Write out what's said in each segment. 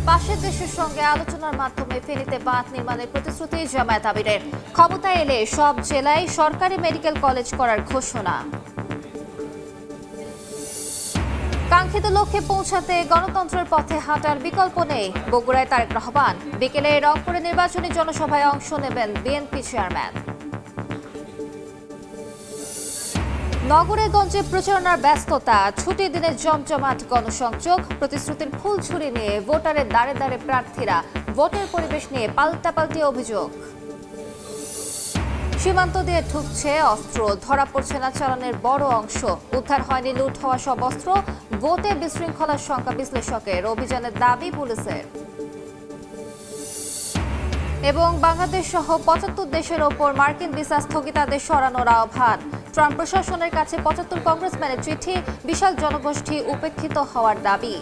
পাশের দেশের সঙ্গে আলোচনার মাধ্যমে ফেনীতে বাঁধ নির্মাণের প্রতিশ্রুতি জামায়াত আমিরের। ক্ষমতায় এলে সব জেলায় সরকারি মেডিকেল কলেজ করার ঘোষণা। কাঙ্ক্ষিত লক্ষ্যে পৌঁছাতে গণতন্ত্রের পথে হাঁটার বিকল্প নেই, বগুড়ায় তারেক রহমান। বিকেলে রংপুরে নির্বাচনী জনসভায় অংশ নেবেন বিএনপি চেয়ারম্যান। নগরে-গঞ্জে প্রচারণার ব্যস্ততা, ছুটির দিনে জমজমাট গণসংযোগ। প্রতিশ্রুতির ফুলঝুরি নিয়ে ভোটারের দাঁড়ে দাঁড়ে প্রার্থীরা, ভোটের পরিবেশ নিয়ে পাল্টাপাল্টি অভিযোগ। সীমান্ত দিয়ে ঢুকছে অস্ত্র, ধরা পড়ছে না চালানের বড় অংশ। উদ্ধার হয়নি লুট হওয়া সব অস্ত্র। ভোটে বিশৃঙ্খলার শঙ্কা বিশ্লেষকের, অভিযানের দাবি পুলিশের। এবং বাংলাদেশ সহ ৭৫ দেশের ওপর মার্কিন ভিসা স্থগিতাদেশ সরানোর আহ্বান। ট্রাম্প প্রশাসনের কাছে ৭৫ কংগ্রেসম্যানের চিঠি, বিশাল জনগোষ্ঠী উপেক্ষিত হওয়ার দাবি।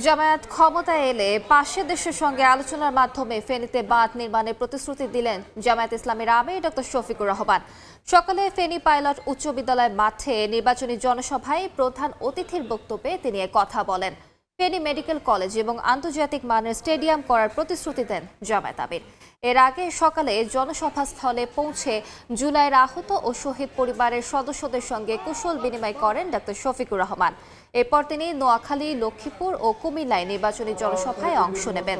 জামায়াত ক্ষমতায় এলে পাশের দেশের সঙ্গে আলোচনার মাধ্যমে ফেনীতে বাঁধ নির্মাণের প্রতিশ্রুতি দিলেন জামায়াত ইসলামীর আমির ডক্টর শফিকুর রহমান। সকালে ফেনী পাইলট উচ্চ বিদ্যালয় মাঠে নির্বাচনী জনসভায় প্রধান অতিথির বক্তব্যে তিনি কথা বলেন। ফেনী মেডিকেল কলেজ এবং আন্তর্জাতিক মানের স্টেডিয়াম করার প্রতিশ্রুতি দেন জামায়াত আমির। এর আগে সকালে জনসভাস্থলে পৌঁছে জুলাইয়ের আহত ও শহীদ পরিবারের সদস্যদের সঙ্গে কুশল বিনিময় করেন ডক্টর শফিকুর রহমান। এরপর তিনি নোয়াখালী, লক্ষ্মীপুর ও কুমিল্লায় নির্বাচনী জনসভায় অংশ নেবেন।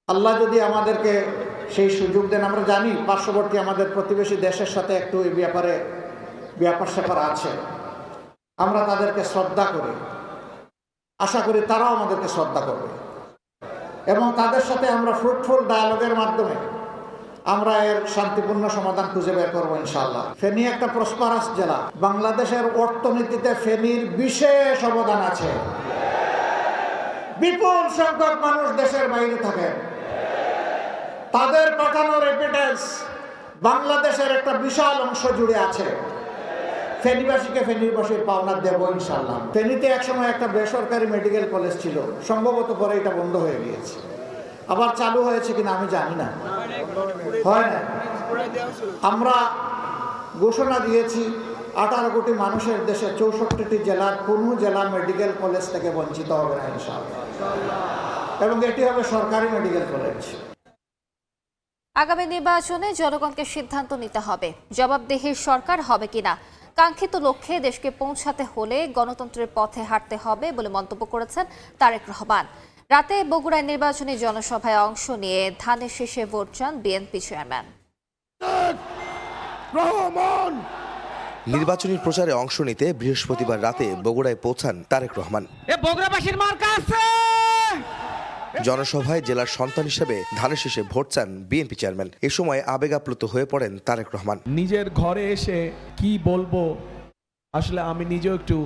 আল্লাহ যদি আমাদেরকে সেই সুযোগ দেন, আমরা জানি পার্শ্ববর্তী আমাদের প্রতিবেশী দেশের সাথে একটু এই ব্যাপারে ব্যাপার স্যাপার আছে। আমরা তাদেরকে শ্রদ্ধা করি, আশা করি তারাও আমাদেরকে শ্রদ্ধা করবে এবং তাদের সাথে আমরা ফ্রুটফুল ডায়ালগের মাধ্যমে আমরা এর শান্তিপূর্ণ সমাধান খুঁজে বের করবো ইনশাআল্লাহ। ফেনী একটা প্রসপারাস জেলা, বাংলাদেশের অর্থনীতিতে ফেনীর বিশেষ অবদান আছে। বিপুল সংখ্যক মানুষ দেশের বাইরে থাকে, তাদের পাঠানো রেমিটেন্স বাংলাদেশের একটা বিশাল অংশ জুড়ে আছে। ফেনীবাসীকে ফেনীবাসীর পাওনা দেব ইনশাআল্লাহ। ফেনীতে একসময় একটা বেসরকারি মেডিকেল কলেজ ছিল, সম্ভবত পরে এটা বন্ধ হয়ে গিয়েছে, আবার চালু হয়েছে কিনা আমি জানি না, হয় না। আমরা ঘোষণা দিয়েছি 18 কোটি মানুষের দেশে 64টি জেলার কোনো জেলা মেডিকেল কলেজ থেকে বঞ্চিত হবে না ইনশাআল্লাহ, এবং এটি হবে সরকারি মেডিকেল কলেজ। আগামী নির্বাচনে জনগণকে সিদ্ধান্ত নিতে হবে, জবাবদিহির সরকার হবে কিনা। কাঙ্ক্ষিত লক্ষ্যে দেশকে পৌঁছাতে হলে গণতন্ত্রের পথে হাঁটতে হবে বলে মন্তব্য করেছেন তারেক রহমান। রাতে বগুড়ায় নির্বাচনী জনসভায় অংশ নিয়ে ধানের শীষে ভোট চান বিএনপি চেয়ারম্যান। নির্বাচনী প্রচারে অংশ নিতে বৃহস্পতিবার রাতে বগুড়ায় পৌঁছান তারেক রহমান। জনসভায় জেলার সন্তান হিসেবে ধানের শীষে ভোট চান বিএনপি চেয়ারম্যান। এ সময় আবেগ আপ্লুত হয়ে পড়েন তারেক রহমান। নিজের ঘরে এসে কি বলবো, আসলে আমি নিজেও একটু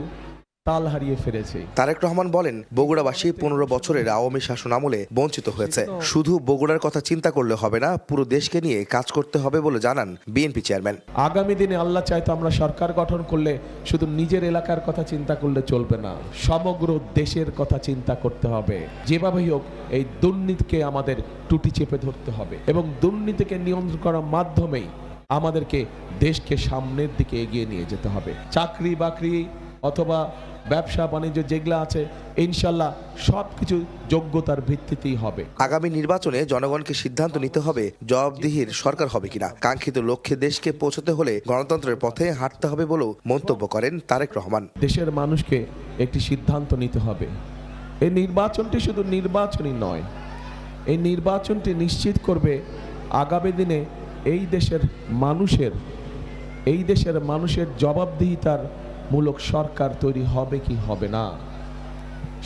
তাল হারিয়ে ফেলেছি। তারেক রহমান বলেন, বগুড়াবাসী 15 বছরের আওয়ামী শাসন আমলে বঞ্চিত হয়েছে। শুধু বগুড়ার কথা চিন্তা করলে হবে না, পুরো দেশকে নিয়ে কাজ করতে হবে বলে জানান বিএনপি চেয়ারম্যান। আগামী দিনে আল্লাহ চাইতো আমরা সরকার গঠন করলে শুধু নিজের এলাকার কথা চিন্তা করলে চলবে না, সমগ্র দেশের কথা চিন্তা করতে হবে। যেভাবেই হোক এই দুর্নীতিকে আমাদের টুটি চেপে ধরতে হবে এবং দুর্নীতিকে নিয়ন্ত্রণ করার মাধ্যমেই আমাদেরকে দেশকে সামনের দিকে এগিয়ে নিয়ে যেতে হবে। চাকরি বাকরি অথবা ব্যবসা বাণিজ্য যেগুলো আছে ইনশাল্লাহ সবকিছু যোগ্যতার ভিত্তিতেই হবে। আগামী নির্বাচনে জনগণকে সিদ্ধান্ত নিতে হবে জবাবদিহির সরকার হবে কিনা। কাঙ্ক্ষিত লক্ষ্যে দেশকে পৌঁছতে হলে গণতন্ত্রের পথে হাঁটতে হবে বলেও মন্তব্য করেন তারেক রহমান। দেশের মানুষকে একটি সিদ্ধান্ত নিতে হবে। এই নির্বাচনটি শুধু নির্বাচনই নয়, এই নির্বাচনটি নিশ্চিত করবে আগামী দিনে এই দেশের মানুষের জবাবদিহিতার মূলক সরকার তৈরি হবে কি হবে না।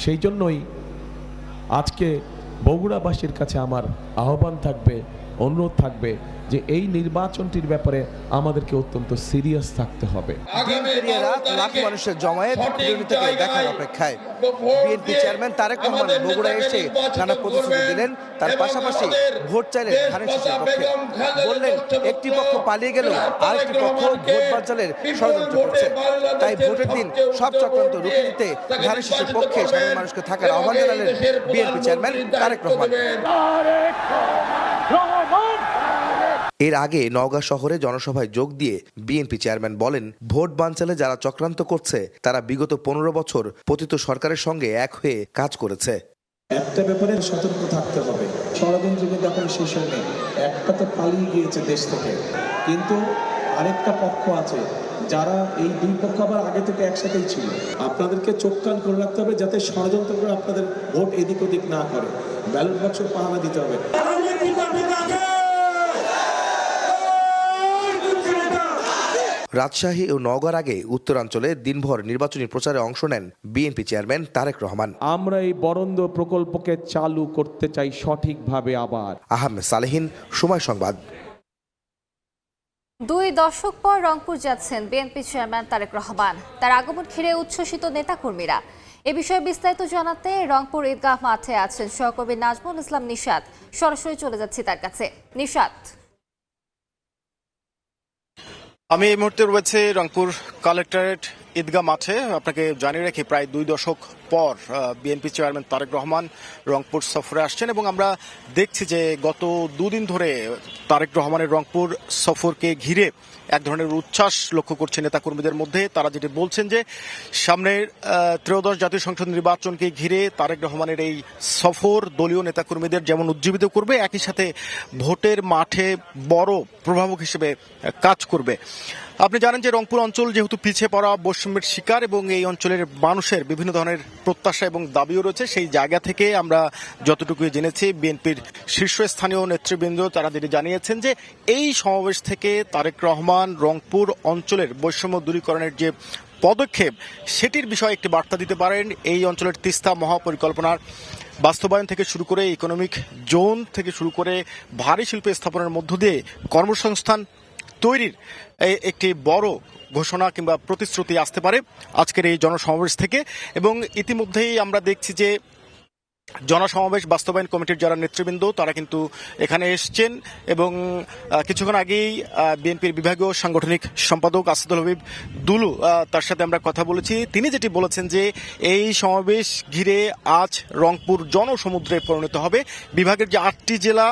সেই জন্যই আজকে বগুড়াবাসীর কাছে আমার আহ্বান থাকবে, অনুরোধ থাকবে যে এই নির্বাচনটির ব্যাপারে আমাদেরকে অত্যন্ত সিরিয়াস থাকতে হবে। দিন পেরিয়ে রাত লাখ মানুষের জমায়েত থেকে দেখার অপেক্ষায়। বিএনপি চেয়ারম্যান তারেক রহমান বগুড়ায় এসে নানা প্রতিশ্রুতি দিলেন, তার পাশাপাশি ভোট চাইলেন ধানের শীষের পক্ষে। বললেন একটি পক্ষ পালিয়ে গেলেও আরেকটি পক্ষ ভোট বানচালের ষড়যন্ত্র করছে, তাই ভোটের দিন সব চক্রান্ত রুখে দিতে ধানের শীষের পক্ষে সাধারণ মানুষকে থাকার আহ্বান জানালেন বিএনপি চেয়ারম্যান তারেক রহমান। এর আগে নওগাঁ শহরে জনসভায় যোগ দিয়ে বিএনপি চেয়ারম্যান বলেন, ভোট বানচালে যারা চক্রান্ত করছে তারা বিগত 15 বছর পতিত সরকারের সঙ্গে এক হয়ে কাজ করেছে। একটা ব্যাপারে সতর্ক থাকতে হবে, ষড়যন্ত্র কিন্তু এখন শেষ হয়নি। একটা তো পালিয়ে গিয়েছে দেশ থেকে, কিন্তু আরেকটা পক্ষ আছে যারা এই দুই পক্ষ আবার আগে থেকে একসাথেই ছিল। আপনাদেরকে চোখ কান করে রাখতে হবে যাতে ষড়যন্ত্র করে আপনাদের ভোট এদিক ওদিক না করে। ব্যালট বাক্স পাহারা দিতে হবে। রাজশাহী ও নওগাঁর আগে উত্তরাঞ্চলে দিনভর নির্বাচনী প্রচারে অংশ নেন বিএনপি চেয়ারম্যান তারেক রহমান। আমরা এই বরেন্দ্র প্রকল্পকে চালু করতে চাই সঠিকভাবে। আবার আহমেদ সালেহীন, সময় সংবাদ। 2 দশক পর রংপুর যাচ্ছেন বিএনপি চেয়ারম্যান তারেক রহমান। তার আগমন ঘিরে উচ্ছ্বসিত নেতাকর্মীরা। এ বিষয়ে বিস্তারিত জানাতে রংপুর ঈদগাহ মাঠে আছেন সহকর্মী নাজমুল ইসলাম নিশাত। সরাসরি চলে যাচ্ছি তার কাছে। নিশাত, আমি এই মুহূর্তে রয়েছে রংপুর কালেক্টরেট ঈদগাহ মাঠে। আপনাকে জানিয়ে রাখি, প্রায় 2 দশক পর বিএনপি চেয়ারম্যান তারেক রহমান রংপুর সফরে আসছেন এবং আমরা দেখছি যে গত 2 দিন ধরে তারেক রহমানের রংপুর সফরকে ঘিরে এক ধরনের উচ্ছ্বাস লক্ষ্য করছে নেতাকর্মীদের মধ্যে। তারা যেটি বলছেন যে সামনের 13দশ জাতীয় সংসদ নির্বাচনকে ঘিরে তারেক রহমানের এই সফর দলীয় নেতাকর্মীদের যেমন উজ্জীবিত করবে, একই সাথে ভোটের মাঠে বড় প্রভাবক হিসেবে কাজ করবে। আপনি জানেন যে রংপুর অঞ্চল যেহেতু পিছিয়ে পড়া বৈষম্যের শিকার এবং এই অঞ্চলের মানুষের বিভিন্ন ধরনের প্রত্যাশা এবং দাবিও রয়েছে। সেই জায়গা থেকে আমরা যতটুকু জেনেছি বিএনপির শীর্ষস্থানীয় নেতৃবৃন্দ তারা যেটি জানিয়েছেন যে এই সমাবেশ থেকে তারেক রহমান রংপুর অঞ্চলের বৈষম্য দূরীকরণের যে পদক্ষেপ সেটির বিষয়ে একটি বার্তা দিতে পারেন। এই অঞ্চলের তিস্তা মহাপরিকল্পনার বাস্তবায়ন থেকে শুরু করে ইকোনমিক জোন থেকে শুরু করে ভারী শিল্প স্থাপনের মধ্য দিয়ে কর্মসংস্থান তৈরির একটি বড় ঘোষণা কিংবা প্রতিশ্রুতি আসতে পারে আজকের এই জনসমাবেশ থেকে। এবং ইতিমধ্যেই আমরা দেখছি যে জনসমাবেশ বাস্তবায়ন কমিটির যারা নেতৃবৃন্দ তারা কিন্তু এখানে এসছেন এবং কিছুক্ষণ আগেই বিএনপির বিভাগীয় সাংগঠনিক সম্পাদক আসাদুল হাবিব দুলু তার সাথে আমরা কথা বলেছি। তিনি যেটি বলেছেন যে এই সমাবেশ ঘিরে আজ রংপুর জনসমুদ্রে পরিণত হবে। বিভাগের যে 8টি জেলা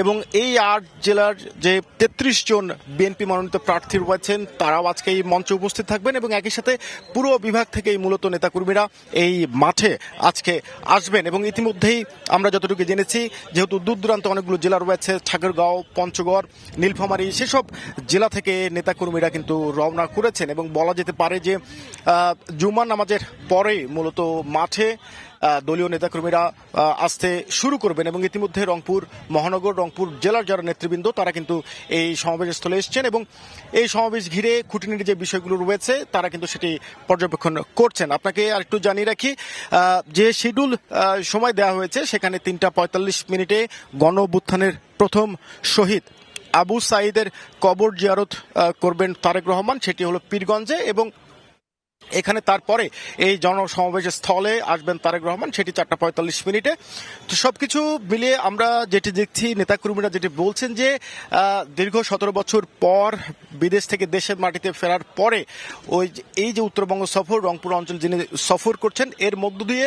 এবং এই 8 জেলার যে 33 জন বিএনপি মনোনীত প্রার্থী রয়েছেন তারাও আজকে এই মঞ্চে উপস্থিত থাকবেন এবং একই সাথে পুরো বিভাগ থেকেই মূলত নেতাকর্মীরা এই মাঠে আজকে আসবেন। এবং ইতিমধ্যেই আমরা যতটুকু জেনেছি যেহেতু দূর দূরান্ত অনেকগুলো জেলা রয়েছে, ঠাকুরগাঁও, পঞ্চগড়, নীলফামারী, সেসব জেলা থেকে নেতাকর্মীরা কিন্তু রওনা করেছেন এবং বলা যেতে পারে যে জুমার নামাজের পরে মূলত মাঠে দলীয় নেতাকর্মীরা আসতে শুরু করবেন এবং ইতিমধ্যে রংপুর মহানগর, রংপুর জেলার যারা নেতৃবৃন্দ তারা কিন্তু এই সমাবেশ স্থলে এসছেন এবং এই সমাবেশ ঘিরে খুঁটিনাটি যে বিষয়গুলো রয়েছে তারা কিন্তু সেটি পর্যবেক্ষণ করছেন। আপনাকে আরেকটু জানিয়ে রাখি যে শিডিউল সময় দেওয়া হয়েছে সেখানে 3:45 গণ অভ্যুত্থানের প্রথম শহীদ আবু সাঈদের কবর জিয়ারত করবেন তারেক রহমান, সেটি হলো পীরগঞ্জে এবং এখানে তারপরে এই জনসমাবেশ স্থলে আসবেন তারেক রহমান, সেটি 4:45। তো সবকিছু মিলিয়ে আমরা যেটি দেখছি নেতাকর্মীরা যেটি বলছেন যে দীর্ঘ 17 বছর পর বিদেশ থেকে দেশের মাটিতে ফেরার পরে এই যে উত্তরবঙ্গ সফর, রংপুর অঞ্চল যিনি সফর করছেন এর মধ্য দিয়ে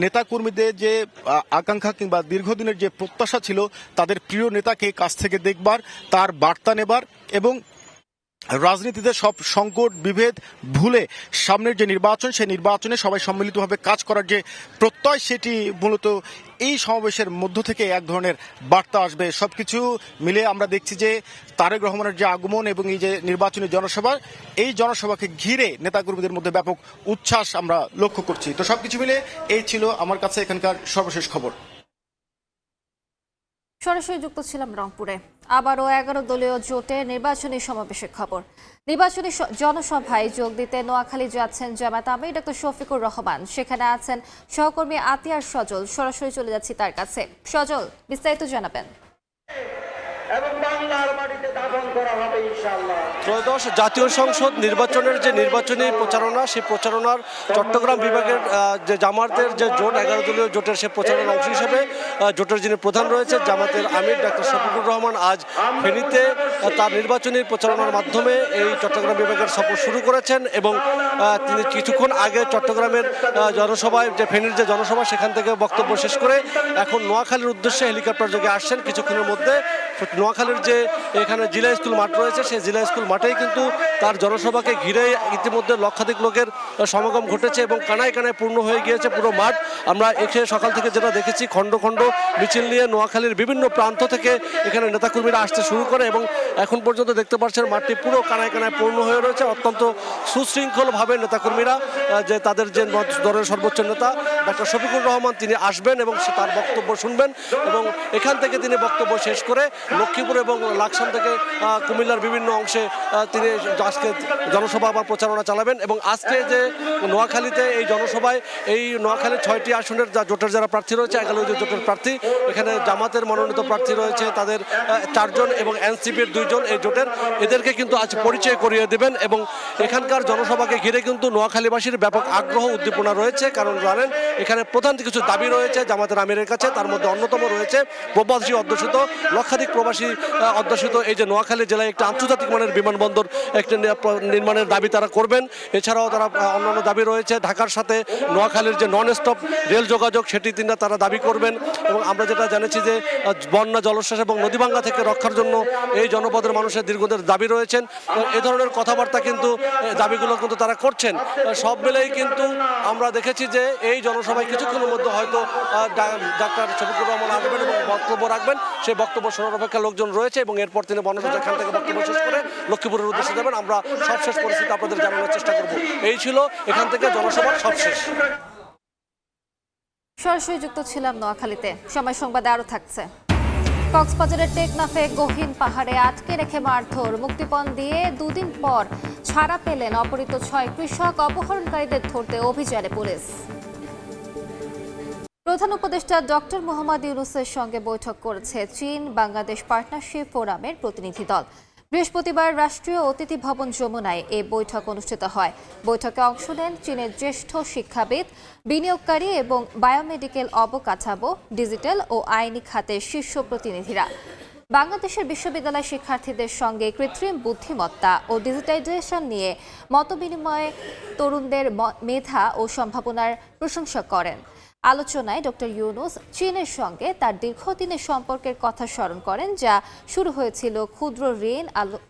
নেতাকর্মীদের যে আকাঙ্ক্ষা কিংবা দীর্ঘদিনের যে প্রত্যাশা ছিল তাদের প্রিয় নেতাকে কাছ থেকে দেখবার, তার বার্তা নেবার এবং রাজনীতিতে সব সংকট বিভেদ ভুলে সামনের যে নির্বাচন সেই নির্বাচনে সবাই সম্মিলিতভাবে কাজ করার যে প্রত্যয় সেটি মূলত এই সমাবেশের মধ্য থেকে এক ধরনের বার্তা আসবে। সবকিছু মিলে আমরা দেখছি যে তারেক রহমানের যে আগমন এবং এই যে নির্বাচনী জনসভা, এই জনসভাকে ঘিরে নেতাকর্মীদের মধ্যে ব্যাপক উচ্ছ্বাস আমরা লক্ষ্য করছি। তো সবকিছু মিলে এই ছিল আমার কাছে এখানকার সর্বশেষ খবর। সরাসরি যুক্ত ছিলাম রংপুরে। আবারও 11 দলীয় জোটে নির্বাচনী সমাবেশের খবর। নির্বাচনী জনসভায় যোগ দিতে নোয়াখালী যাচ্ছেন জামায়াত আমির ডক্টর শফিকুর রহমান। সেখানে আছেন সহকর্মী আতিয়ার সজল। সরাসরি চলে যাচ্ছি তার কাছে। সজল, বিস্তারিত জানাবেন। বাংলার মাটিতে দাফন করা হবে ইনশাআল্লাহ। ত্রয়োদশ জাতীয় সংসদ নির্বাচনের যে নির্বাচনী প্রচারণা, সেই প্রচারণার চট্টগ্রাম বিভাগের যে জামাতের যে জোট 11 দলীয় জোটের সে প্রচারণার অংশ হিসেবে জোটের যিনি প্রধান রয়েছে জামাতের আমির ডক্টর শফিকুর রহমান আজ ফেনীতে তার নির্বাচনী প্রচারণার মাধ্যমে এই চট্টগ্রাম বিভাগের সফর শুরু করেছেন এবং তিনি কিছুক্ষণ আগে চট্টগ্রামের জনসভায় যে ফেনীর যে জনসভা সেখান থেকে বক্তব্য শেষ করে এখন নোয়াখালীর উদ্দেশ্যে হেলিকপ্টার যোগে আসছেন কিছুক্ষণের মধ্যে। নোয়াখালীর যে এখানে জিলা স্কুল মাঠ রয়েছে সেই জিলা স্কুল মাঠেই কিন্তু তার জনসভাকে ঘিরে ইতিমধ্যে লক্ষাধিক লোকের সমাগম ঘটেছে এবং কানায় কানায় পূর্ণ হয়ে গিয়েছে পুরো মাঠ। আমরা এখানে সকাল থেকে যেটা দেখেছি খণ্ড খণ্ড মিছিল নিয়ে নোয়াখালীর বিভিন্ন প্রান্ত থেকে এখানে নেতাকর্মীরা আসতে শুরু করে এবং এখন পর্যন্ত দেখতে পাচ্ছেন মাঠটি পুরো কানায় কানায় পূর্ণ হয়ে রয়েছে। অত্যন্ত সুশৃঙ্খলভাবে নেতাকর্মীরা যে তাদের যে দলের সর্বোচ্চ নেতা ডক্টর শফিকুর রহমান তিনি আসবেন এবং তার বক্তব্য শুনবেন এবং এখান থেকে তিনি বক্তব্য শেষ করে লক্ষ্মীপুর এবং লাকসাম থেকে কুমিল্লার বিভিন্ন অংশে তিনি আজকে জনসভা বা প্রচারণা চালাবেন এবং আজকে যে নোয়াখালীতে এই জনসভায় এই নোয়াখালীর 6টি আসনের জোটের যারা প্রার্থী রয়েছে 11 জোটের প্রার্থী, এখানে জামাতের মনোনীত প্রার্থী রয়েছে তাদের 4 জন এবং এনসিপির 2 জন এই জোটের, এদেরকে কিন্তু আজ পরিচয় করিয়ে দেবেন এবং এখানকার জনসভাকে ঘিরে কিন্তু নোয়াখালীবাসীর ব্যাপক আগ্রহ উদ্দীপনা রয়েছে। কারণ জানেন এখানে প্রধান কিছু দাবি রয়েছে জামাতের আমিরের কাছে, তার মধ্যে অন্যতম রয়েছে প্রবাসী অধ্যুষিত লক্ষাধিক প্রবাসী অধ্যুষিত এই যে নোয়াখালী জেলায় একটি আন্তর্জাতিক মানের বিমানবন্দর একটি নির্মাণের দাবি তারা করবেন। এছাড়াও তারা অন্যান্য দাবি রয়েছে ঢাকার সাথে নোয়াখালীর যে নন স্টপ রেল যোগাযোগ সেটি তারা দাবি করবেন এবং আমরা যেটা জানেছি যে বন্যা জলোচ্ছ্বাস এবং নদীভাঙ্গা থেকে রক্ষার জন্য এই জনপদের মানুষের দীর্ঘদিনের দাবি রয়েছেন। এ ধরনের কথাবার্তা কিন্তু দাবিগুলো কিন্তু তারা করছেন। সব মিলেই কিন্তু আমরা দেখেছি যে এই জনসভায় কিছুক্ষণের মধ্যে হয়তো ডাক্তার শফিকুর রহমান আসবেন এবং বক্তব্য রাখবেন। সেই বক্তব্য শোনার অপেক্ষা লোকজন রয়েছে এবং এরপর তিনি বনসভা এখান থেকে বক্তব্য শেষ করে লক্ষ্মীপুরের উদ্দেশ্যে যাবেন। আমরা সবশেষ পরিস্থিতি আপনাদের জানানোর চেষ্টা করব। এই ছিল এখান থেকে জনসভার সবশেষ। সরাসরি যুক্ত ছিলাম নোয়াখালীতে। সময় সংবাদে আরো থাকছে। কক্সবাজারের টেকনাফে গহীন পাহাড়ে আটকে রেখে মারধর, মুক্তিপণ দিয়ে 2 দিন পর ছাড়া পেলেন অপহৃত 6 কৃষক। অপহরণকারীদের ধরতে অভিযানে পুলিশ। প্রধান উপদেষ্টা ডক্টর মোহাম্মদ ইউনূসের সঙ্গে বৈঠক করেছে চীন বাংলাদেশ পার্টনারশিপ ফোরামের প্রতিনিধি দল। বৃহস্পতিবার রাষ্ট্রীয় অতিথি ভবন যমুনায় এই বৈঠক অনুষ্ঠিত হয়। বৈঠকে অংশ নেন চীনের জ্যেষ্ঠ শিক্ষাবিদ, বিনিয়োগকারী এবং বায়োমেডিকেল অবকাঠামো, ডিজিটাল ও আইনি খাতের শীর্ষ প্রতিনিধিরা। বাংলাদেশের বিশ্ববিদ্যালয় শিক্ষার্থীদের সঙ্গে কৃত্রিম বুদ্ধিমত্তা ও ডিজিটাইজেশন নিয়ে মতবিনিময়ে তরুণদের মেধা ও সম্ভাবনার প্রশংসা করেন। আলোচনায় ডক্টর ইউনূস চীনের সঙ্গে তার দীর্ঘদিনের সম্পর্কের কথা স্মরণ করেন, যা শুরু হয়েছিল ক্ষুদ্র ঋণ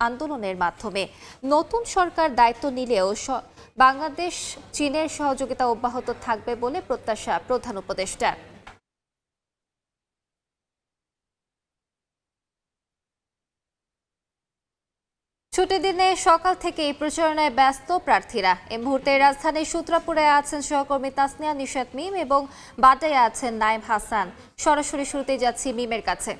আন্দোলনের মাধ্যমে। নতুন সরকার দায়িত্ব নিলেও বাংলাদেশ চীনের সহযোগিতা অব্যাহত থাকবে বলে প্রত্যাশা প্রধান উপদেষ্টার। ছুটির দিনে সকাল থেকেই প্রচারণায় ব্যস্ত প্রার্থীরা। এই মুহূর্তে রাজধানীর সূত্রাপুরে আছেন সহকর্মী তাসনিয়া নিশাত মিম এবং বাড্ডায় আছেন নাইম হাসান। সরাসরি শুরুতেই যাচ্ছি মিমের কাছে।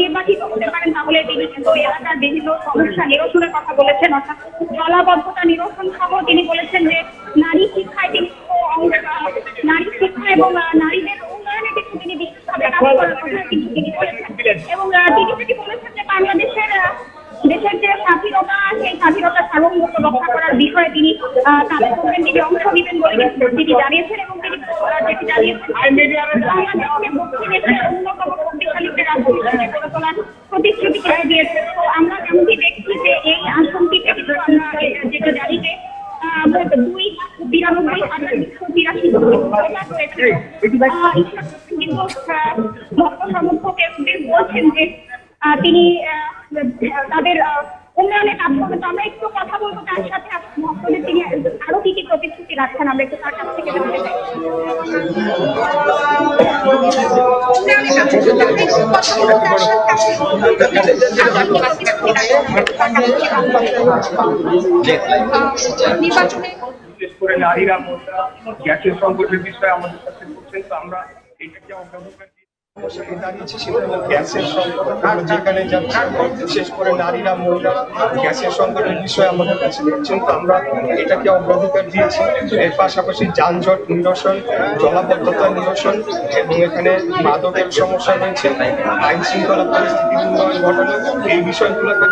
নির্বাচিত হতে পারেন তাহলে তিনি কিন্তু এলাকার বিভিন্ন সমস্যা নিরসনের কথা বলেছেন, অর্থাৎ জলাবদ্ধতা নিরসন সহ তিনি বলেছেন যে নারী শিক্ষায় তিনি নারী শিক্ষা এবং নারীদের উন্নয়নে কিন্তু তিনি বিশেষভাবে কাজ করার কথা কিন্তু তিনি বলেছেন এবং তিনি যেটি বলেছেন যে বাংলাদেশের দেশের যে স্বাধীনতা সেই স্বাধীনতা সার্বভৌমত্ব রক্ষা করার বিষয়ে তিনি কাজ করবেন, তিনি অংশ নেবেন বলে তিনি জানিয়েছেন এবং তিনি যেটি জানিয়েছেন অন্যতম শক্তিশালী রাজ্য হিসেবে গড়ে তোলার প্রতিশ্রুতি দিয়েছেন। তো আমরা যেমনটি দেখছি যে এই আসনটিতে কিন্তু আমরা যেটা জানি যে 2,92,282 কিন্তু ভক্ত সমর্থকের বলছেন যে তিনি তাদের উন্নয়নে কাজ করবে। তো আমরা একটু কথা বলবো তার সাথে, ভক্তদের তিনি আরো কি কি প্রতিশ্রুতি রাখছেন আমরা একটু তার কাছ থেকে জানতে চাই। নির্বাচনে বিশেষ করে নারীরা মোটা গ্যাসের সংকটের বিষয়ে আমাদের কাছে বলছেন, তো আমরা এটাকে অগ্রাধিকার গ্যাসের সংকট যেখানে যাচ্ছে, বিশেষ করে নারীরা মহিলা গ্যাসের সংকটের বিষয়ে আমাদের কাছে বলছেন, তো আমরা এটাকে অগ্রাধিকার দিয়েছি। এর পাশাপাশি যানজট নিরসন, জলাবদ্ধতা নিরসন এবং এখানে মাদকের সমস্যা রয়েছে, আইন শৃঙ্খলা পরিস্থিতির উন্নয়ন ঘটানো, এই বিষয়গুলোকে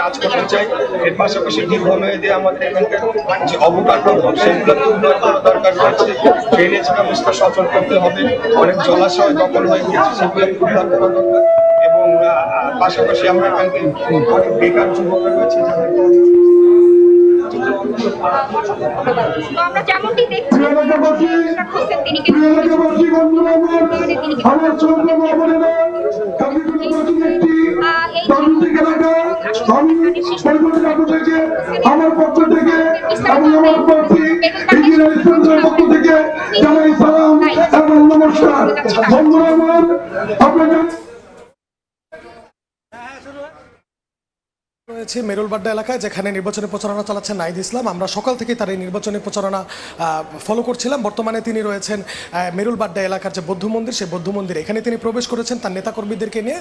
কাজ করতে চাই। এর পাশাপাশি দীর্ঘমেয়াদে আমাদের এখানকার যে অবকাঠামো সেগুলোকে উন্নয়ন করা দরকার রয়েছে। ড্রেনেজ ব্যবস্থা সচল করতে হবে, অনেক জলাশয় দখল হয়ে গেছে, সেগুলো উদ্ধার করা দরকার। এবং পাশাপাশি আমরা এখানকে অনেক বেকার যুবকরা রয়েছে যাদের তো আমরা যেমনটি দেখছি তিনি কিন্তু আমার পক্ষ থেকে এবং আমার প্রার্থী ইঞ্জিনিয়ার ইসলামের পক্ষ থেকে জানাই সালাম এবং নমস্কার। বন্ধুরা আমার, আপনাদের রয়েছে মেরুলবাড্ডা এলাকায়, যেখানে নির্বাচনী প্রচারণা চালাচ্ছেন নাহিদ ইসলাম। আমরা সকাল থেকে তার এই নির্বাচনী প্রচারণা ফলো করছিলাম। বর্তমানে তিনি রয়েছেন মেরুলবাড্ডা এলাকার যে বৌদ্ধ মন্দির, সেই বৌদ্ধ মন্দিরে এখানে তিনি প্রবেশ করেছেন তার নেতাকর্মীদেরকে নিয়ে।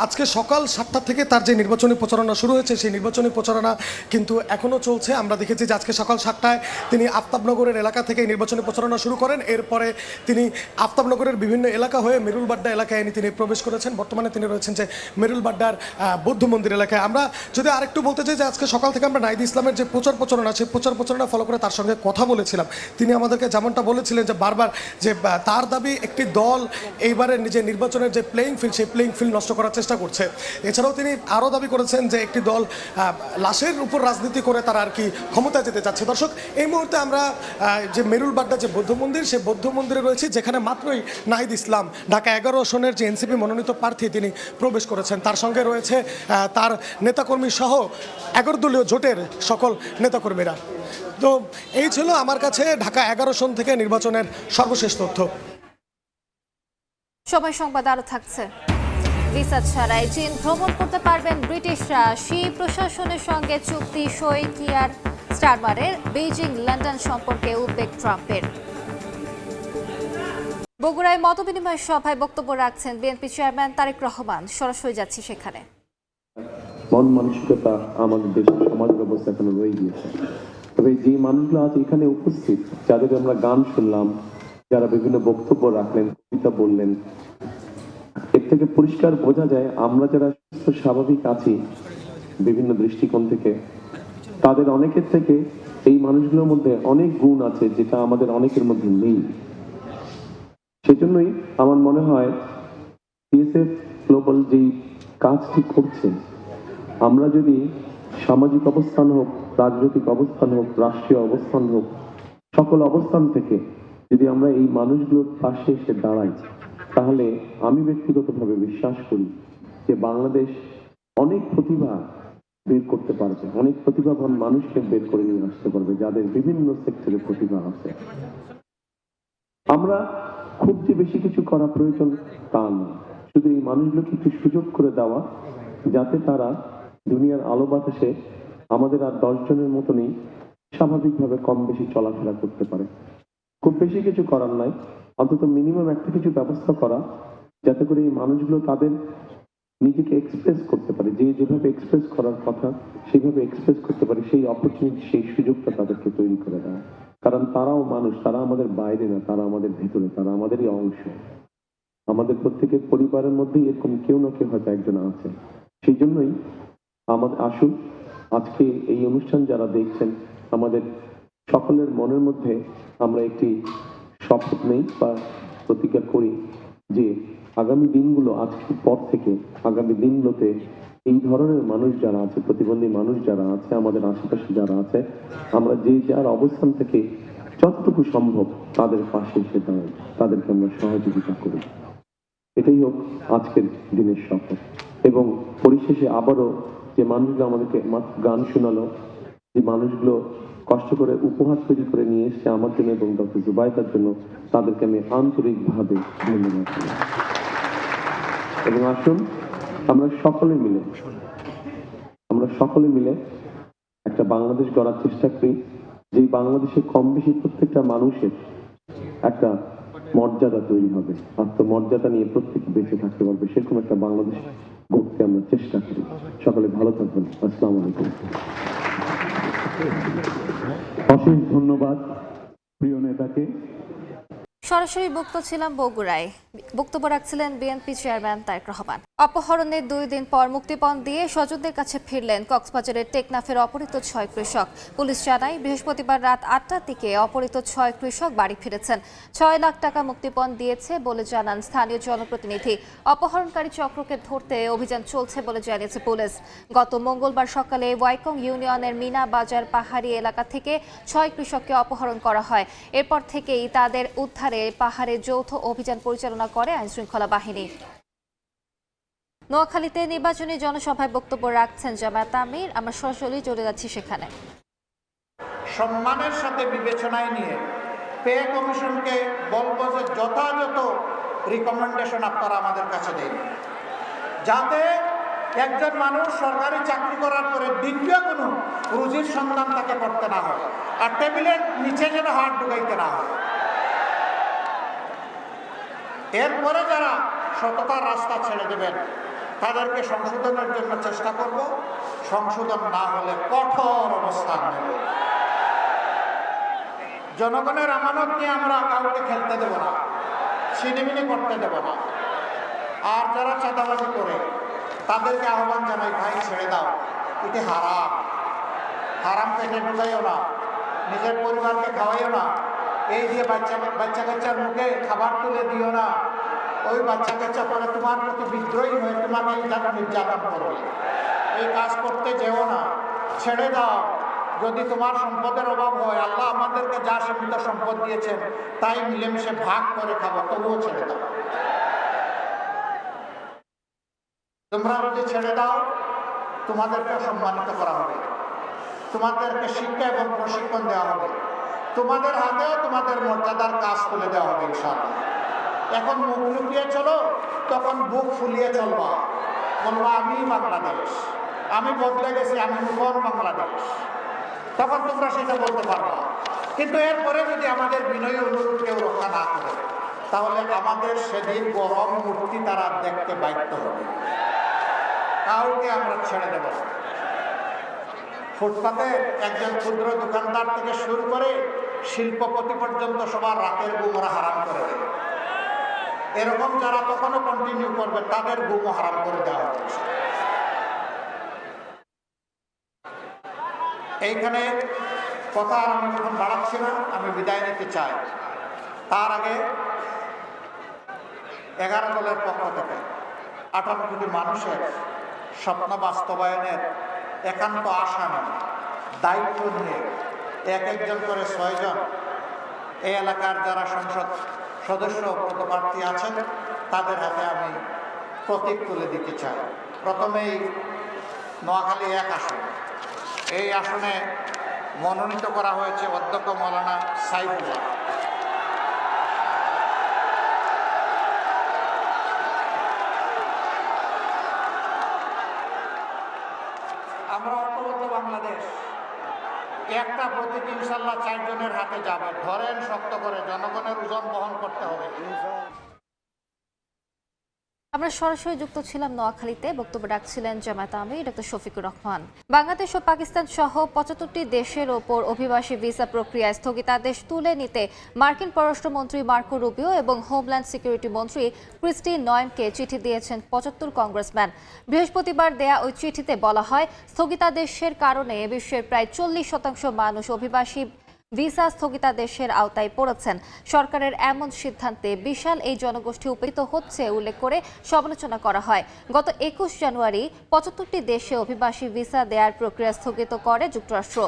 আজকে সকাল 7টা থেকে তার যে নির্বাচনী প্রচারণা শুরু হয়েছে, সেই নির্বাচনী প্রচারণা কিন্তু এখনও চলছে। আমরা দেখেছি যে আজকে সকাল 7টায় তিনি আফতাবনগরের এলাকা থেকে নির্বাচনী প্রচারণা শুরু করেন। এরপরে তিনি আফতাবনগরের বিভিন্ন এলাকা হয়ে মেরুলবাড্ডা এলাকায় তিনি প্রবেশ করেছেন। বর্তমানে তিনি রয়েছেন যে মেরুলবাড্ডার বৌদ্ধ মন্দির এলাকায়। আমরা যদি আরেকটু বলতে চাই যে আজকে সকাল থেকে আমরা নাহিদ ইসলামের যে প্রচারণা, সেই প্রচারণা ফলো করে তার সঙ্গে কথা বলেছিলাম। তিনি আমাদেরকে যেমনটা বলেছিলেন যে বারবার যে তার দাবি একটি দল এইবারে নিজের নির্বাচনের যে প্লেইং ফিল্ড, সেই প্লেইং ফিল্ড নষ্ট করার চেষ্টা করছে। এছাড়াও তিনি আরও দাবি করেছেন যে একটি দল লাশের উপর রাজনীতি করে তারা আর কি ক্ষমতায় যেতে চাচ্ছে। দর্শক, এই মুহূর্তে আমরা যে মেরুলবাড্ডা যে বৌদ্ধ মন্দির, সেই বৌদ্ধ মন্দিরে রয়েছি, যেখানে মাত্রই নাহিদ ইসলাম ঢাকা 11 আসনের যে এনসিপি মনোনীত প্রার্থী তিনি প্রবেশ করেছেন। তার সঙ্গে রয়েছে তার নেতাকর্মী সহ 11 দলীয় জোটের সকল নেতাকর্মীরা। তো এই ছিল আমার কাছে ঢাকা 11 আসন থেকে নির্বাচনের সর্বশেষ তথ্য। সময় সংবাদ আরো থাকছে। ভিসা ছাড়াই চীন ভ্রমণ করতে পারবেন ব্রিটিশরা। শি প্রশাসনের সঙ্গে চুক্তি সই কিয়ার স্টারমারের। বেইজিং লন্ডন সম্পর্কে উদ্বেগ ট্রাম্পের। বগুড়ায় মতবিনিময় সভায় বক্তব্য রাখছেন বিএনপি চেয়ারম্যান তারেক রহমান। সরাসরি যাচ্ছি সেখানে। মন মানসিকতা আমাদের দেশের সমাজ ব্যবস্থা এখনো রয়ে গিয়েছে। তবে যে মানুষগুলো আজ এখানে উপস্থিত, যাদের আমরা গান শুনলাম, যারা বিভিন্ন বক্তব্য রাখলেন, কবিতা বললেন, এর থেকে পরিষ্কার বোঝা যায় আমরা যারা সুস্থ স্বাভাবিক আছি বিভিন্ন দৃষ্টিকোণ থেকে, তাদের অনেকের থেকে এই মানুষগুলোর মধ্যে অনেক গুণ আছে যেটা আমাদের অনেকের মধ্যে নেই। সেজন্যই আমার মনে হয় সিএসএফ গ্লোবাল যেই কাজটি করছে, আমরা যদি সামাজিক অবস্থান হোক, রাজনৈতিক অবস্থান হোক, রাষ্ট্রীয় অবস্থান হোক, সকল অবস্থান থেকে যদি আমরা এই মানুষগুলোর পাশে এসে দাঁড়াই, তাহলে আমি ব্যক্তিগতভাবে বিশ্বাস করি যে বাংলাদেশ অনেক প্রতিভা বের করতে পারবে, অনেক প্রতিভাবান মানুষকে বের করে নিয়ে আসতে পারবে, যাদের বিভিন্ন সেক্টরে প্রতিভা আছে। আমরা খুব যে বেশি কিছু করা প্রয়োজন তা না, শুধু এই মানুষগুলোকে একটু সুযোগ করে দেওয়া, যাতে তারা দুনিয়ার আলো বাতাসে আমাদের আর 10 জনের মতনই স্বাভাবিকভাবে কম বেশি চলাফেরা করতে পারে। খুব বেশি কিছু করার নাই, অন্তত মিনিমাম একটা কিছু ব্যবস্থা করা, যাতে করে এই মানুষগুলো তাদের নিজেকে এক্সপ্রেস করতে পারে, যে যেভাবে এক্সপ্রেস করার কথা সেভাবে এক্সপ্রেস করতে পারে, সেই অপরচুনিটি, সেই সুযোগটা তাদেরকে তৈরি করে দেওয়া। কারণ তারাও মানুষ, তারা আমাদের বাইরে না, তারা আমাদের ভেতরে, তারা আমাদেরই অংশ। আমাদের প্রত্যেকের পরিবারের মধ্যেই এরকম কেউ না কেউ হয়তো একজন আছে। সেই জন্যই আমাদের আসুন, আজকে এই অনুষ্ঠান যারা দেখছেন, আমাদের সকলের মনের মধ্যে আমরা একটি শপথ নেই বা প্রতিজ্ঞা করি যে আগামী দিনগুলো, আজকের পর থেকে আগামী দিনগুলোতে এই ধরনের মানুষ যারা আছে, প্রতিবন্ধী মানুষ যারা আছে, আমাদের আশেপাশে যারা আছে, আমরা যে যার অবস্থান থেকে যতটুকু সম্ভব তাদের পাশে এসে দাঁড়াই, তাদেরকে আমরা সহযোগিতা করি। এটাই হোক আজকের দিনের শপথ। এবং পরিশেষে আবারও যে মানুষগুলো আমাদেরকে গান শোনালো, যে মানুষগুলো কষ্ট করে উপহার তৈরি করে নিয়ে এসছে আমার জন্য এবং ডক্টর জুবাইদার জন্য, তাদেরকে আমি আন্তরিকভাবে ধন্যবাদ জানাই। এবং আসুন আমরা সকলে মিলে একটা বাংলাদেশ গড়ার চেষ্টা করি, যেই বাংলাদেশে কম বেশি প্রত্যেকটা মানুষের একটা মর্যাদা তৈরি হবে, আত্মমর্যাদা নিয়ে প্রত্যেকে বেঁচে থাকতে পারবে, সেরকম একটা বাংলাদেশ গড়তে আমরা চেষ্টা করি। সকলে ভালো থাকবেন। আসসালামু আলাইকুম। অশেষ ধন্যবাদ প্রিয় নেতাকে। সরাসরি বক্তব্য ছিলাম বগুড়ায়। বক্তব্য রাখছিলেন বিএনপি চেয়ারম্যান তারেক রহমান। অপহরণের 2 দিন পর মুক্তিপণ দিয়ে স্বজনদের কাছে ফিরলেন কক্সবাজারের টেকনাফের অপহৃত 6 কৃষক। পুলিশ জানায় বৃহস্পতিবার রাত 8টার দিকে অপহৃত 6 কৃষক বাড়ি ফিরেছেন। 6 লাখ টাকা মুক্তিপণ দিয়েছে বলে জানান স্থানীয় জনপ্রতিনিধি। অপহরণকারী চক্রকে ধরতে অভিযান চলছে বলে জানিয়েছে পুলিশ। গত মঙ্গলবার সকালে ওয়াইকং ইউনিয়নের মিনা বাজার পাহাড়ি এলাকা থেকে 6 কৃষককে অপহরণ করা হয়। এরপর থেকেই তাদের উদ্ধারে পাহাড়ে যৌথ অভিযান পরিচালনা করে আইনশৃঙ্খলা বাহিনী। নোয়াখালীতে নির্বাচনী জনসভায় বক্তব্য রাখছেন জামায়াত আমির। আমরা সরাসরি চলে যাচ্ছি সেখানে। সম্মানের সাথে বিবেচনায় নিয়ে পে কমিশনকে বলবো যে যথাযথ রিকমেন্ডেশন আপনারা আমাদের কাছে দিন, যাতে একজন মানুষ সরকারি চাকরি করার পরে দ্বিতীয় কোনো রুজির সন্ধান তাকে করতে না হয়, আর টেবিলের নিচে যেন হাত ঢুকাইতে না হয়। এরপরে যারা সততার রাস্তা ছেড়ে দেবেন তাদেরকে সংশোধনের জন্য চেষ্টা করব, সংশোধন না হলে কঠোর অবস্থান নেব। জনগণের আমানত নিয়ে আমরা কাউকে খেলতে দেব না, ছিনিমিনি করতে দেব না। আর যারা চাঁদাবাজি করে তাদেরকে আহ্বান জানাই, ভাই ছেড়ে দাও, এটি হারাম। হারাম পেটে ঢুকাইও না, নিজের পরিবারকে খাওয়াইও না, এই দিয়ে বাচ্চা কাচ্চার মুখে খাবার তুলে দিও না। ওই বাচ্চা কাচ্চা পরে তোমার প্রতি বিদ্রোহী হয়ে তোমাকে নির্যাতন করবে। এই কাজ করতে যেও না, ছেড়ে দাও। যদি তোমার সম্পদের অভাব হয়, আল্লাহ আমাদেরকে যা সীমিত সম্পদ দিয়েছেন তাই মিলেমিশে ভাগ করে খাবো, তবুও ছেড়ে দাও। তোমরা যদি ছেড়ে দাও তোমাদেরকে সম্মানিত করা হবে, তোমাদেরকে শিক্ষা এবং প্রশিক্ষণ দেওয়া হবে, তোমাদের হাতেও তোমাদের মর্যাদার কাজ তুলে দেওয়া হবে ইনশাআল্লাহ। এখন মুখ লুকিয়ে চলো, তখন বুক ফুলিয়ে চলবা, বলবা আমি বাংলাদেশ, আমি বদলে গেছি, আমি নতুন বাংলাদেশ, তখন তোমরা সেটা বলতে পারবা। কিন্তু এরপরে যদি আমাদের বিনয়ী অনুরোধ কেউ রক্ষা না করে, তাহলে আমাদের সেদিন গরম মূর্তি তারা দেখতে বাধ্য হবে। কাউকে আমরা ছেড়ে দেব না। ফুটপাতে একজন ক্ষুদ্র দোকানদার থেকে শুরু করে শিল্পপতি পর্যন্ত সবার রাতের ঘুমরা হারাম করে দেবে। এরকম যারা তখনও কন্টিনিউ করবে তাদের ঘুমও হারাম করে দেওয়া হবে। এইখানে কথা আর আমি এখন বাড়াচ্ছি না, আমি বিদায় নিতে চাই। তার আগে 11 দলের পক্ষ থেকে 18 কোটি মানুষের স্বপ্ন বাস্তবায়নের একান্ত আশা নিয়ে, দায়িত্ব নিয়ে একজন করে 6 জন এই এলাকার যারা সংসদ সদস্য পদপ্রার্থী আছেন তাদের হাতে আমি প্রতীক তুলে দিতে চাই। প্রথমেই নোয়াখালী 1 আসন, এই আসনে মনোনীত করা হয়েছে অধ্যক্ষ মৌলানা সাইফুল্লাহ। আমরা ঐক্যবদ্ধ বাংলাদেশ, একটা প্রতীক ইনশাল্লাহ 4 জনের হাতে যাবে। ধরেন শক্ত করে, জনগণের ওজন বহন করতে হবে। আমরা সরাসরি যুক্ত ছিলাম নোয়াখালীতে। বক্তব্য রাখছিলেন জামায়াত আমির ডক্টর শফিকুর রহমান। বাংলাদেশ ও পাকিস্তান সহ 75টি দেশের ওপর অভিবাসী ভিসা প্রক্রিয়ায় স্থগিতাদেশ তুলে নিতে মার্কিন পররাষ্ট্রমন্ত্রী মার্কো রুবিও এবং হোমল্যান্ড সিকিউরিটি মন্ত্রী ক্রিস্টি নয়েনকে চিঠি দিয়েছেন 75 কংগ্রেসম্যান। বৃহস্পতিবার দেয়া ওই চিঠিতে বলা হয়, স্থগিতাদেশের কারণে বিশ্বের প্রায় 40% মানুষ অভিবাসী ভিসা স্থগিতাদেশের আওতায় পড়েছেন। সরকারের এমন সিদ্ধান্তে বিশাল এই জনগোষ্ঠী উপকৃত হচ্ছে উল্লেখ করে সমালোচনা করা হয়। গত 21 জানুয়ারি 75টি দেশে অভিবাসী ভিসা দেওয়ার প্রক্রিয়া স্থগিত করে যুক্তরাষ্ট্র।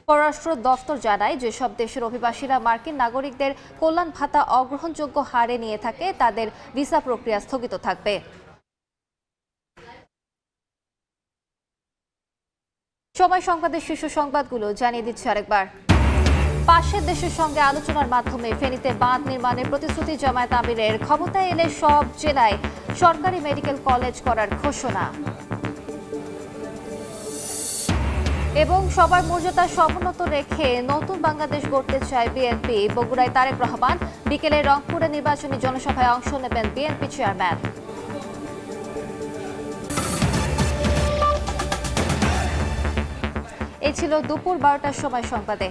পররাষ্ট্র দফতর জানায়, যেসব দেশের অভিবাসীরা মার্কিন নাগরিকদের কল্যাণ ভাতা অগ্রহণযোগ্য হারে নিয়ে থাকে তাদের ভিসা প্রক্রিয়া স্থগিত থাকবে। সময় সংবাদের শীর্ষ সংবাদগুলো জানিয়ে দিচ্ছি আরেকবার। পাশের দেশের সঙ্গে আলোচনার মাধ্যমে ফেনীতে বাঁধ নির্মাণের প্রতিশ্রুতি জামায়াত আমিরের। ক্ষমতায় এলে সব জেলায় সরকারি মেডিকেল কলেজ করার ঘোষণা। এবং সবার মর্যাদা সমুন্নত রেখে নতুন বাংলাদেশ গড়তে চায় বিএনপি। বগুড়ায় তারেক রহমান। বিকেলে রংপুরে নির্বাচনী জনসভায় অংশ নেবেন বিএনপি চেয়ারম্যান। এই ছিল দুপুর 12টার সময় সংবাদে।